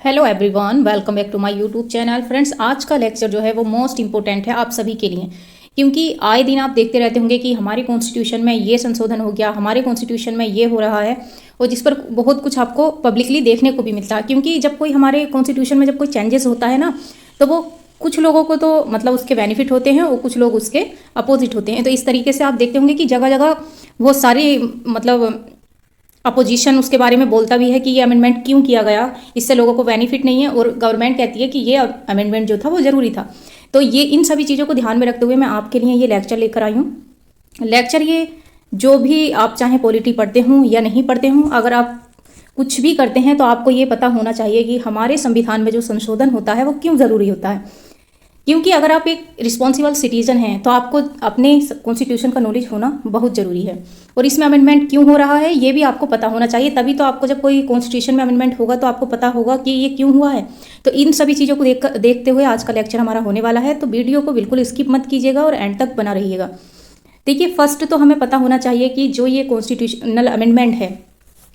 Hello everyone, welcome back to my YouTube channel. Friends, आज का lecture जो है वो मोस्ट इंपॉर्टेंट है आप सभी के लिए, क्योंकि आए दिन आप देखते रहते होंगे कि हमारे कॉन्स्टिट्यूशन में ये संशोधन हो गया, हमारे कॉन्स्टिट्यूशन में ये हो रहा है, और जिस पर बहुत कुछ आपको पब्लिकली देखने को भी मिलता है। क्योंकि जब कोई हमारे कॉन्स्टिट्यूशन में जब कोई चेंजेस होता है ना, तो वो कुछ लोगों को तो मतलब उसके बेनिफिट होते हैं और कुछ लोग उसके अपोजिट होते हैं। तो इस तरीके से आप देखते होंगे कि जगह जगह वो सारी मतलब अपोजिशन उसके बारे में बोलता भी है कि ये अमेंडमेंट क्यों किया गया, इससे लोगों को बेनिफिट नहीं है, और गवर्नमेंट कहती है कि ये अमेंडमेंट जो था वो ज़रूरी था। तो ये इन सभी चीज़ों को ध्यान में रखते हुए मैं आपके लिए ये लेक्चर लेकर आई हूँ। लेक्चर ये जो भी आप चाहे पॉलिटी पढ़ते हों या नहीं पढ़ते हों, अगर आप कुछ भी करते हैं तो आपको ये पता होना चाहिए कि हमारे संविधान में जो संशोधन होता है वो क्यों ज़रूरी होता है। क्योंकि अगर आप एक रिस्पॉन्सिबल सिटीजन हैं तो आपको अपने कॉन्स्टिट्यूशन का नॉलेज होना बहुत ज़रूरी है, और इसमें अमेंडमेंट क्यों हो रहा है ये भी आपको पता होना चाहिए। तभी तो आपको जब कोई कॉन्स्टिट्यूशन में अमेंडमेंट होगा तो आपको पता होगा कि ये क्यों हुआ है। तो इन सभी चीज़ों को देखते हुए आज का लेक्चर हमारा होने वाला है, तो वीडियो को बिल्कुल स्किप मत कीजिएगा और एंड तक बना रहिएगा। देखिए, फर्स्ट तो हमें पता होना चाहिए कि जो ये कॉन्स्टिट्यूशनल अमेंडमेंट है,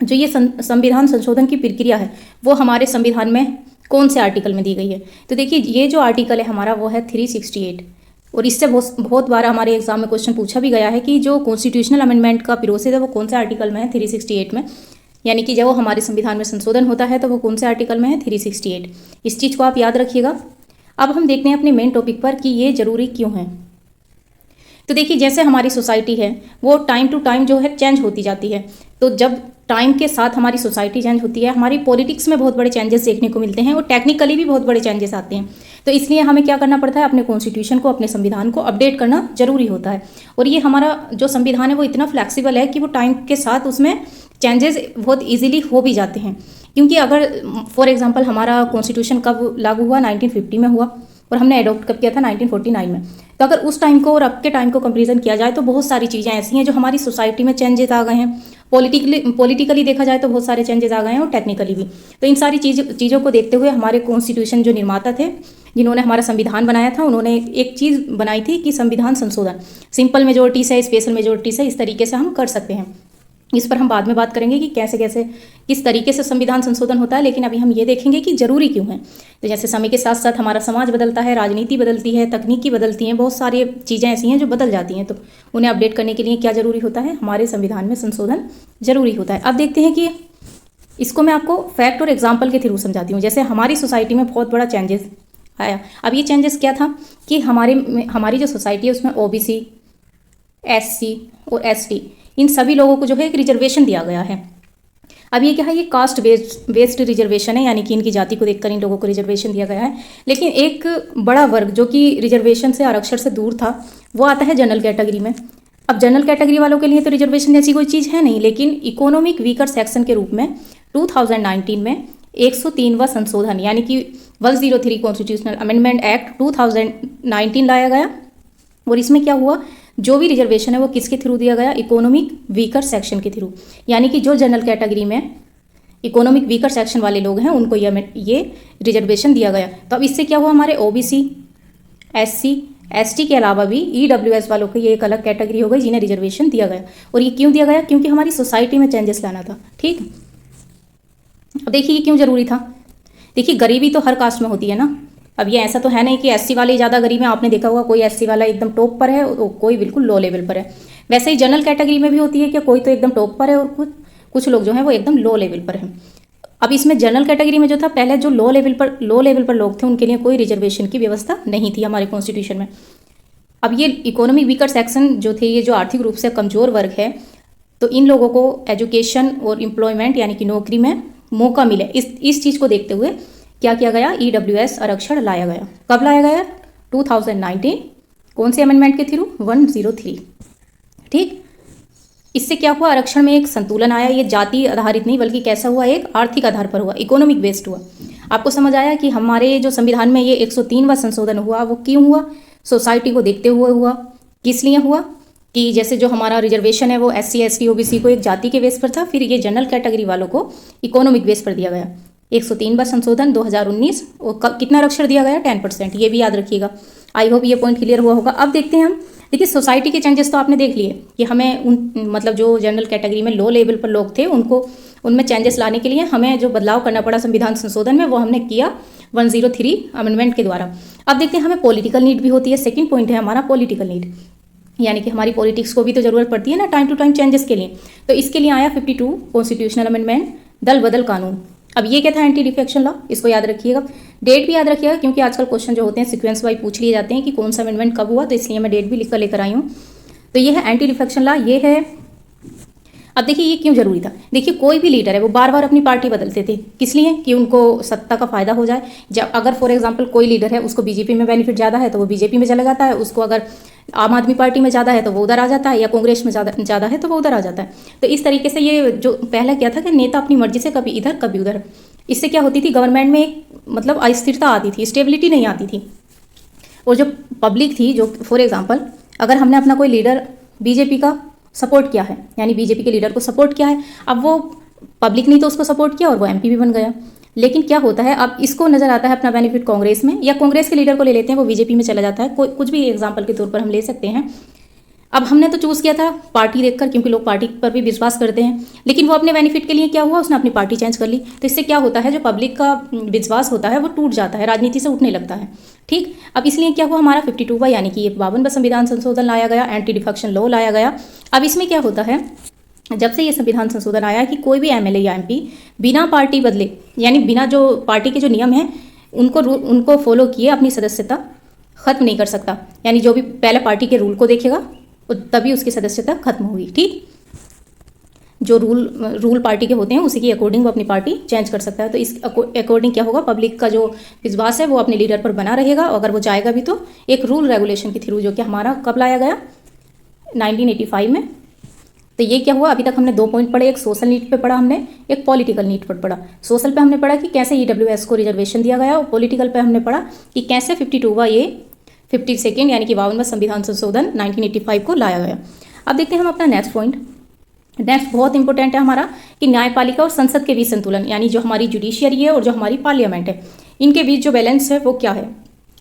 जो ये संविधान संशोधन की प्रक्रिया है, वो हमारे संविधान में कौन से आर्टिकल में दी गई है। तो देखिए, ये जो आर्टिकल है हमारा वो है 368, और इससे बहुत बार हमारे एग्जाम में क्वेश्चन पूछा भी गया है कि जो कॉन्स्टिट्यूशनल अमेंडमेंट का प्रोसेस है वो कौन से आर्टिकल में है, 368 में। यानी कि जब वो हमारे संविधान में संशोधन होता है तो वो कौन से आर्टिकल में है, 368। इस चीज़ को आप याद रखिएगा। अब हम देखते हैं अपने मेन टॉपिक पर कि ये ज़रूरी क्यों है। तो देखिए, जैसे हमारी सोसाइटी है वो टाइम टू टाइम जो है चेंज होती जाती है। तो जब टाइम के साथ हमारी सोसाइटी चेंज होती है, हमारी पॉलिटिक्स में बहुत बड़े चेंजेस देखने को मिलते हैं, और टेक्निकली भी बहुत बड़े चेंजेस आते हैं। तो इसलिए हमें क्या करना पड़ता है, अपने कॉन्स्टिट्यूशन को, अपने संविधान को अपडेट करना जरूरी होता है। और ये हमारा जो संविधान है वो इतना फ्लैक्सीबल है कि वो टाइम के साथ उसमें चेंजेस बहुत ईजिली हो भी जाते हैं। क्योंकि अगर फॉर एग्जाम्पल हमारा कॉन्स्टिट्यूशन कब लागू हुआ, 1950 में हुआ, और हमने अडॉप्ट कब किया था, 1949 में। तो अगर उस टाइम को और अब के टाइम को कंपेरिजन किया जाए तो बहुत सारी चीज़ें ऐसी हैं जो हमारी सोसाइटी में चेंजेस आ गए हैं। पॉलिटिकली देखा जाए तो बहुत सारे चेंजेस आ गए हैं, और टेक्निकली भी। तो इन सारी चीज़ों को देखते हुए हमारे कॉन्स्टिट्यूशन जो निर्माता थे, जिन्होंने हमारा संविधान बनाया था, उन्होंने एक चीज़ बनाई थी कि संविधान संशोधन सिंपल मेजोरिटी से, स्पेशल मेजोरिटी से, इस तरीके से हम कर सकते हैं। इस पर हम बाद में बात करेंगे कि कैसे कैसे किस तरीके से संविधान संशोधन होता है, लेकिन अभी हम ये देखेंगे कि ज़रूरी क्यों है। तो जैसे समय के साथ साथ हमारा समाज बदलता है, राजनीति बदलती है, तकनीकी बदलती हैं, बहुत सारी चीज़ें ऐसी हैं जो बदल जाती हैं। तो उन्हें अपडेट करने के लिए क्या ज़रूरी होता है, हमारे संविधान में संशोधन ज़रूरी होता है। अब देखते हैं कि इसको मैं आपको फैक्ट और एग्जाम्पल के थ्रू समझाती हूँ। जैसे हमारी सोसाइटी में बहुत बड़ा चेंजेस आया। अब ये चेंजेस क्या था कि हमारी जो सोसाइटी है उसमें OBC, SC और ST, इन सभी लोगों को जो है एक रिजर्वेशन दिया गया है। अब ये क्या है, ये कास्ट बेस्ड रिजर्वेशन है, यानी कि इनकी जाति को देखकर इन लोगों को रिजर्वेशन दिया गया है। लेकिन एक बड़ा वर्ग जो कि रिजर्वेशन से, आरक्षण से दूर था, वो आता है जनरल कैटेगरी में। अब जनरल कैटेगरी वालों के लिए तो रिजर्वेशन जैसी कोई चीज़ है नहीं, लेकिन इकोनॉमिक वीकर सेक्शन के रूप में 2019 में 103वां संशोधन, यानी कि 103 कॉन्स्टिट्यूशनल अमेंडमेंट एक्ट 2019 लाया गया। और इसमें क्या हुआ, जो भी रिजर्वेशन है वो किसके थ्रू दिया गया, इकोनॉमिक वीकर सेक्शन के थ्रू। यानी कि जो जनरल कैटेगरी में इकोनॉमिक वीकर सेक्शन वाले लोग हैं उनको ये रिजर्वेशन दिया गया। तो अब इससे क्या हुआ, हमारे OBC, SC, ST के अलावा भी EWS वालों को ये एक अलग कैटेगरी हो गई जिन्हें रिजर्वेशन दिया गया। और ये क्यों दिया गया, क्योंकि हमारी सोसाइटी में चेंजेस लाना था। ठीक, अब देखिए ये क्यों ज़रूरी था। देखिए, गरीबी तो हर कास्ट में होती है ना। अब ये ऐसा तो है नहीं कि SC वाले ज़्यादा गरीब हैं। आपने देखा होगा कोई SC वाला एकदम टॉप पर है और कोई बिल्कुल लो लेवल पर है। वैसे ही जनरल कैटेगरी में भी होती है कि कोई तो एकदम टॉप पर है और कुछ लोग जो हैं वो एकदम लो लेवल पर हैं। अब इसमें जनरल कैटेगरी में जो था, पहले जो लो लेवल पर लोग थे उनके लिए कोई रिजर्वेशन की व्यवस्था नहीं थी हमारे कॉन्स्टिट्यूशन में। अब ये इकोनॉमिक वीकर सेक्शन जो थे, ये जो आर्थिक रूप से कमज़ोर वर्ग है, तो इन लोगों को एजुकेशन और एम्प्लॉयमेंट यानी कि नौकरी में मौका मिले, इस चीज़ को देखते हुए क्या किया गया, EWS आरक्षण लाया गया। कब लाया गया, 2019। कौन से अमेंडमेंट के थ्रू, 103। ठीक, इससे क्या हुआ, आरक्षण में एक संतुलन आया। ये जाति आधारित नहीं बल्कि कैसा हुआ, एक आर्थिक आधार पर हुआ, इकोनॉमिक बेस्ड हुआ। आपको समझ आया कि हमारे जो संविधान में ये 103वां संशोधन हुआ वो क्यों हुआ, सोसाइटी को देखते हुए हुआ। किस लिए हुआ कि जैसे जो हमारा रिजर्वेशन है वो SC, ST, OBC को एक जाति के बेस पर था, फिर ये जनरल कैटेगरी वालों को इकोनॉमिक बेस पर दिया गया। 103वां संशोधन 2019, और कितना आरक्षण दिया गया, 10%। ये भी याद रखिएगा। आई होप ये पॉइंट क्लियर हुआ होगा। अब देखते हैं हम देखिए सोसाइटी के चेंजेस तो आपने देख लिए कि हमें उन मतलब जो जनरल कैटेगरी में लो लेवल पर लोग थे उनको उनमें चेंजेस लाने के लिए हमें जो बदलाव करना पड़ा संविधान संशोधन में वो हमने किया 103 अमेंडमेंट के द्वारा। अब देखते हैं हमें पॉलिटिकल नीड भी होती है। सेकंड पॉइंट है हमारा पॉलिटिकल नीड, यानी कि हमारी पॉलिटिक्स को भी तो जरूरत पड़ती है ना टाइम टू टाइम चेंजेस के लिए। तो इसके लिए आया 52 कॉन्स्टिट्यूशनल अमेंडमेंट, दल बदल कानून। अब ये क्या था, एंटी डिफेक्शन लॉ, इसको याद रखिएगा। डेट भी याद रखिएगा क्योंकि आजकल क्वेश्चन जो होते हैं सीक्वेंस वाइज पूछ लिए जाते हैं कि कौन सा अमेंडमेंट कब हुआ, तो इसलिए मैं डेट भी लिख कर लेकर आई हूँ। तो ये है एंटी डिफेक्शन लॉ, ये है। अब देखिए ये क्यों जरूरी था। देखिए कोई भी लीडर है वो बार बार अपनी पार्टी बदलते थे, किस लिए, कि उनको सत्ता का फायदा हो जाए। जब अगर फॉर एग्जांपल कोई लीडर है उसको बीजेपी में बेनिफिट ज़्यादा है तो वो बीजेपी में चला जाता है, उसको अगर आम आदमी पार्टी में ज़्यादा है तो वो उधर आ जाता है, या कांग्रेस में ज़्यादा है तो वो उधर आ जाता है। तो इस तरीके से ये जो पहला क्या था कि नेता अपनी मर्जी से कभी इधर कभी उधर, इससे क्या होती थी, गवर्नमेंट में एक मतलब अस्थिरता आती थी, स्टेबिलिटी नहीं आती थी। और जो पब्लिक थी, जो फॉर एग्जांपल अगर हमने अपना कोई लीडर बीजेपी का सपोर्ट किया है, यानी बीजेपी के लीडर को सपोर्ट किया है, अब वो पब्लिक ने तो उसको सपोर्ट किया और वो एमपी भी बन गया। लेकिन क्या होता है, अब इसको नजर आता है अपना बेनिफिट कांग्रेस में, या कांग्रेस के लीडर को ले लेते हैं वो बीजेपी में चला जाता है, कोई कुछ भी एग्जांपल के तौर पर हम ले सकते हैं। अब हमने तो चूज़ किया था पार्टी देखकर, क्योंकि लोग पार्टी पर भी विश्वास करते हैं, लेकिन वो अपने बेनिफिट के लिए क्या हुआ, उसने अपनी पार्टी चेंज कर ली। तो इससे क्या होता है, जो पब्लिक का विश्वास होता है वो टूट जाता है, राजनीति से उठने लगता है। ठीक, अब इसलिए क्या हुआ, हमारा 52वां यानी कि ये 52वां संविधान संशोधन लाया गया, एंटी डिफेक्शन लॉ लाया गया। अब इसमें क्या होता है, जब से ये संविधान संशोधन आया कि कोई भी एमएलए या एमपी बिना पार्टी बदले, यानी बिना जो पार्टी के जो नियम हैं उनको फॉलो किए अपनी सदस्यता खत्म नहीं कर सकता। यानी जो भी पहले पार्टी के रूल को देखेगा तभी उसकी सदस्यता खत्म होगी। ठीक, जो रूल पार्टी के होते हैं उसी के अकॉर्डिंग वो अपनी पार्टी चेंज कर सकता है। तो इस अकॉर्डिंग क्या होगा, पब्लिक का जो विश्वास है वो अपने लीडर पर बना रहेगा। अगर वो जाएगा भी तो एक रूल रेगुलेशन के थ्रू, जो कि हमारा कब लाया गया, 1985 में। तो ये क्या हुआ, अभी तक हमने 2 पॉइंट पढ़े, एक सोशल नीड पे पढ़ा हमने, एक पॉलिटिकल नीड पर पढ़ा। सोशल पे हमने पढ़ा कि कैसे ईडब्ल्यूएस को रिजर्वेशन दिया गया, और पॉलिटिकल पे हमने पढ़ा कि कैसे 52वां ये 52nd यानी कि 52वां संविधान संशोधन 1985 को लाया गया। अब देखते हैं हम अपना नेक्स्ट पॉइंट। नेक्स्ट बहुत इंपॉर्टेंट है हमारा कि न्यायपालिका और संसद के बीच संतुलन, यानी जो हमारी जुडिशियरी है और जो हमारी पार्लियामेंट है, इनके बीच जो बैलेंस है वो क्या है।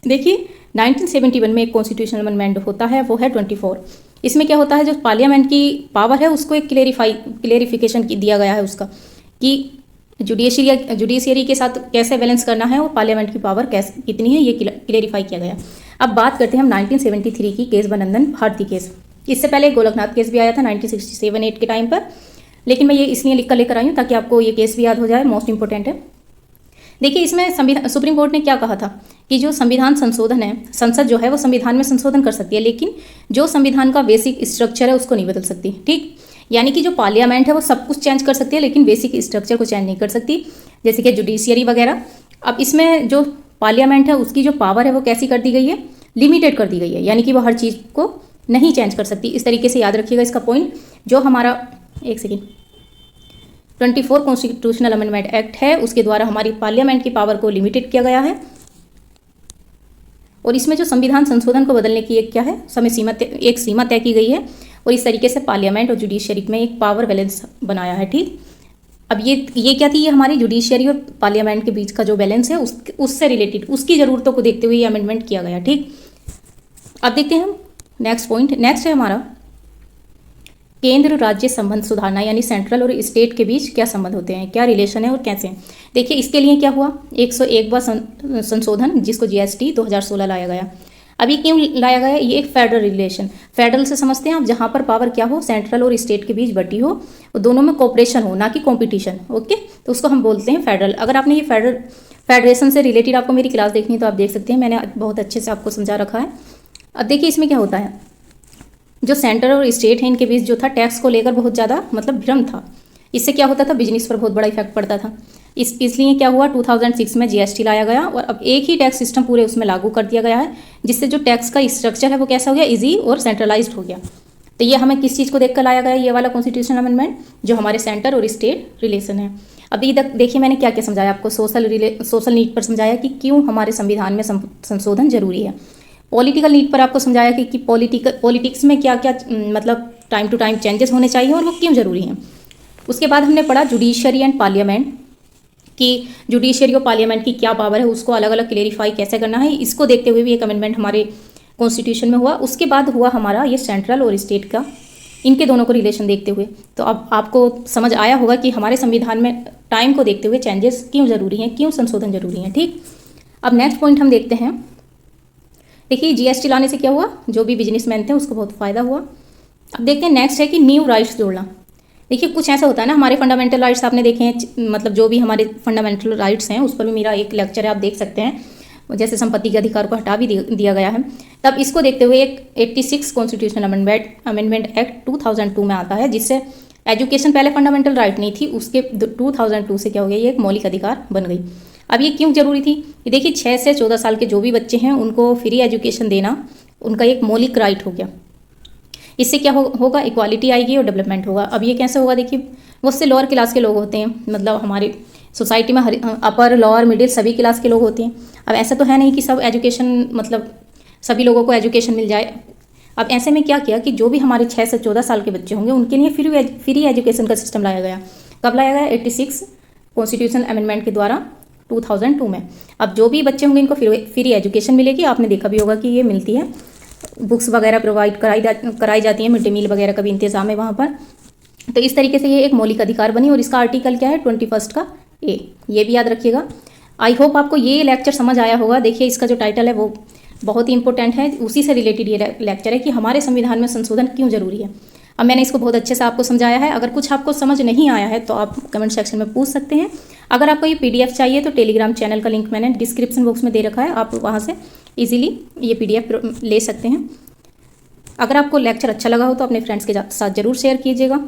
देखिए 1971 में एक कॉन्स्टिट्यूशनल अमेंडमेंट होता है, वो है 24। इसमें क्या होता है, जो पार्लियामेंट की पावर है उसको एक क्लेरिफिकेशन दिया गया है उसका, कि जुडिशियरी के साथ कैसे बैलेंस करना है और पार्लियामेंट की पावर कैसे कितनी है, ये क्लेरिफाई किया गया। अब बात करते हैं हम 1973 की केस बनंदन भारती केस। इससे पहले गोलकनाथ केस भी आया था 1967-8 के टाइम पर, लेकिन मैं ये इसलिए लिख कर लेकर आई हूँ ताकि आपको ये केस भी याद हो जाए, मोस्ट इंपॉर्टेंट है। देखिए इसमें सुप्रीम कोर्ट ने क्या कहा था कि जो संविधान संशोधन है, संसद जो है वो संविधान में संशोधन कर सकती है, लेकिन जो संविधान का बेसिक स्ट्रक्चर है उसको नहीं बदल सकती। ठीक, यानी कि जो पार्लियामेंट है वो सब कुछ चेंज कर सकती है, लेकिन बेसिक स्ट्रक्चर को चेंज नहीं कर सकती, जैसे कि जुडिशियरी वगैरह। अब इसमें जो पार्लियामेंट है उसकी जो पावर है वो कैसी कर दी गई है, लिमिटेड कर दी गई है, यानी कि वो हर चीज़ को नहीं चेंज कर सकती। इस तरीके से याद रखिएगा इसका पॉइंट। जो हमारा 24 कॉन्स्टिट्यूशनल अमेंडमेंट एक्ट है उसके द्वारा हमारी पार्लियामेंट की पावर को लिमिटेड किया गया है, और इसमें जो संविधान संशोधन को बदलने की एक क्या है, एक सीमा तय की गई है, और इस तरीके से पार्लियामेंट और जुडिशियरी में एक पावर बैलेंस बनाया है। ठीक, अब ये क्या थी, ये हमारी जुडिशियरी और पार्लियामेंट के बीच का जो बैलेंस है उससे रिलेटेड, उसकी ज़रूरतों को देखते हुए ये अमेंडमेंट किया गया। ठीक, अब देखते हैं हम नेक्स्ट पॉइंट। नेक्स्ट है हमारा केंद्र राज्य संबंध सुधारना, यानी सेंट्रल और स्टेट के बीच क्या संबंध होते हैं, क्या रिलेशन है और कैसे। देखिए इसके लिए क्या हुआ, 101वां संशोधन जिसको जीएसटी 2016 लाया गया। अभी क्यों लाया गया, ये एक फेडरल रिलेशन, फेडरल से समझते हैं आप, जहाँ पर पावर क्या हो, सेंट्रल और स्टेट के बीच बटी हो, और दोनों में कोऑपरेशन हो, ना कि कंपटीशन। ओके, तो उसको हम बोलते हैं फेडरल। अगर आपने ये फेडरेशन से रिलेटेड आपको मेरी क्लास देखनी है तो आप देख सकते हैं, मैंने बहुत अच्छे से आपको समझा रखा है। अब देखिए इसमें क्या होता है, जो सेंटर और स्टेट है इनके बीच जो था टैक्स को लेकर बहुत ज़्यादा मतलब भ्रम था। इससे क्या होता था, बिजनेस पर बहुत बड़ा इफेक्ट पड़ता था। इसलिए क्या हुआ, 2006 में जीएसटी लाया गया, और अब एक ही टैक्स सिस्टम पूरे उसमें लागू कर दिया गया है, जिससे जो टैक्स का स्ट्रक्चर है वो कैसा हो गया, इजी और सेंट्रलाइज्ड हो गया। तो ये हमें किस चीज़ को देखकर लाया गया, ये वाला कॉन्स्टिट्यूशनल अमेंडमेंट, जो हमारे सेंटर और स्टेट रिलेशन है। अब देखिए मैंने क्या क्या समझाया आपको, सोशल नीड पर समझाया कि क्यों हमारे संविधान में संशोधन जरूरी है। पॉलिटिकल नीड पर आपको समझाया कि पॉलिटिक्स में क्या क्या मतलब टाइम टू टाइम चेंजेस होने चाहिए और वो क्यों जरूरी हैं। उसके बाद हमने पढ़ा जुडिशियरी एंड पार्लियामेंट, कि जुडिशियरी और पार्लियामेंट की क्या पावर है, उसको अलग अलग क्लेरिफाई कैसे करना है। इसको देखते हुए भी एक अमेंडमेंट हमारे कॉन्स्टिट्यूशन में हुआ, उसके बाद हुआ हमारा ये सेंट्रल और स्टेट का, इनके दोनों को रिलेशन देखते हुए। तो अब आपको समझ आया होगा कि हमारे संविधान में टाइम को देखते हुए चेंजेस क्यों ज़रूरी हैं, क्यों संशोधन जरूरी हैं। ठीक, अब नेक्स्ट पॉइंट हम देखते हैं। देखिए जीएसटी लाने से क्या हुआ, जो भी बिजनेसमैन थे उसको बहुत फ़ायदा हुआ। अब देखते हैं नेक्स्ट है कि न्यू राइट्स जोड़ना। देखिए कुछ ऐसा होता है ना, हमारे फंडामेंटल राइट्स आपने देखे हैं, मतलब जो भी हमारे फंडामेंटल राइट्स हैं उस पर भी मेरा एक लेक्चर है, आप देख सकते हैं। जैसे संपत्ति के अधिकार को हटा भी दिया गया है। तब इसको देखते हुए एक 86 कॉन्स्टिट्यूशनल अमेंडमेंट एक्ट 2002 में आता है, जिससे एजुकेशन पहले फंडामेंटल राइट नहीं थी, उसके 2002 से क्या हो गया, ये एक मौलिक अधिकार बन गई। अब ये क्यों जरूरी थी, ये देखिए 6 से 14 साल के जो भी बच्चे हैं उनको फ्री एजुकेशन देना उनका एक मौलिक राइट हो गया। इससे क्या होगा, इक्वालिटी आएगी और डेवलपमेंट होगा। अब ये कैसे होगा, देखिए बहुत से लोअर क्लास के लोग होते हैं, मतलब हमारी सोसाइटी में अपर लोअर मिडिल सभी क्लास के लोग होते हैं। अब ऐसा तो है नहीं कि सब एजुकेशन, मतलब सभी लोगों को एजुकेशन मिल जाए। अब ऐसे में क्या किया कि जो भी हमारे 6 से 14 साल के बच्चे होंगे उनके लिए फ्री एजुकेशन का सिस्टम लाया गया। कब लाया गया, 86 कॉन्स्टिट्यूशनल अमेंडमेंट के द्वारा 2002 में। अब जो भी बच्चे होंगे इनको फ्री एजुकेशन मिलेगी। आपने देखा भी होगा कि ये मिलती है, बुक्स वगैरह प्रोवाइड कराई जाती है, मिड डे मील वगैरह का भी इंतजाम है वहाँ पर। तो इस तरीके से ये एक मौलिक अधिकार बनी और इसका आर्टिकल क्या है, 21 का ए, ये भी याद रखिएगा। आई होप आपको ये लेक्चर समझ आया होगा। देखिए इसका जो टाइटल है वो बहुत ही इंपॉर्टेंट है, उसी से रिलेटेड ये लेक्चर है कि हमारे संविधान में संशोधन क्यों जरूरी है। अब मैंने इसको बहुत अच्छे से आपको समझाया है। अगर कुछ आपको समझ नहीं आया है तो आप कमेंट सेक्शन में पूछ सकते हैं। अगर आपको ये पीडीएफ चाहिए तो टेलीग्राम चैनल का लिंक मैंने डिस्क्रिप्शन बॉक्स में दे रखा है, आप वहाँ से इजीली ये पीडीएफ ले सकते हैं। अगर आपको लेक्चर अच्छा लगा हो तो अपने फ्रेंड्स के साथ ज़रूर शेयर कीजिएगा।